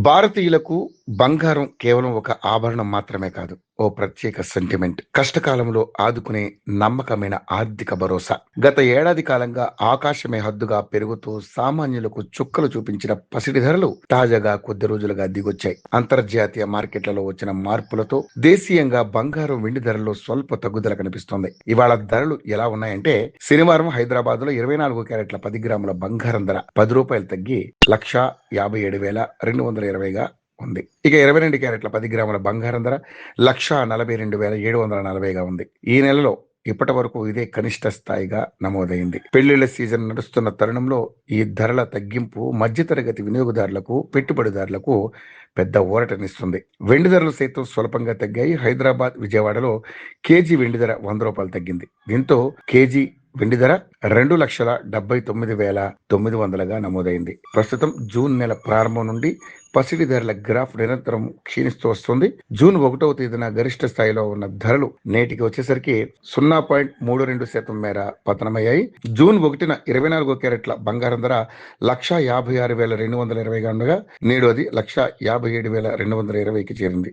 భారతీయులకు బంగారం కేవలం ఒక ఆభరణం మాత్రమే కాదు. ఓ ప్రత్యేక సెంటిమెంట్. కష్టకాలంలో ఆదుకునే నమ్మకమైన ఆర్థిక భరోసా. గత ఏడాది కాలంగా ఆకాశమే హద్దుగా పెరుగుతూ సామాన్యులకు చుక్కలు చూపించిన పసిడి ధరలు తాజాగా కొద్ది రోజులుగా దిగొచ్చాయి. అంతర్జాతీయ మార్కెట్లలో వచ్చిన మార్పులతో దేశీయంగా బంగారం వెండి ధరల్లో స్వల్ప తగ్గుదల కనిపిస్తోంది. ఇవాళ ధరలు ఎలా ఉన్నాయంటే, శనివారం హైదరాబాద్ లో 24 క్యారెట్ల 10 గ్రాముల బంగారం ధర ₹10 తగ్గి 1,57,220గా ఉంది. ఇక 22 క్యారెట్ల 10 గ్రాముల బంగారం ధర 1,42,740గా ఉంది. ఈ నెలలో ఇప్పటి వరకు ఇదే కనిష్ట స్థాయిగా నమోదైంది. పెళ్లిళ్ల సీజన్ నడుస్తున్న తరుణంలో ఈ ధరల తగ్గింపు మధ్యతరగతి వినియోగదారులకు, పెట్టుబడిదారులకు పెద్ద ఊరటనిస్తుంది. వెండి ధరలు సైతం స్వల్పంగా తగ్గాయి. హైదరాబాద్, విజయవాడలో కేజీ వెండి ధర ₹100 తగ్గింది. దీంతో కేజీ వెండి ధర 2,79,900గా నమోదైంది. ప్రస్తుతం జూన్ నెల ప్రారంభం నుండి పసిడి ధరల గ్రాఫ్ నిరంతరం క్షీణిస్తూ వస్తుంది. జూన్ 1వ తేదీన గరిష్ట స్థాయిలో ఉన్న ధరలు నేటికి వచ్చేసరికి 0.32% మేర పతనమయ్యాయి. జూన్ 1న 24 క్యారెట్ల బంగారం ధర 1,56,220గా ఉండగా నేడు అది 1,57,220కి చేరింది.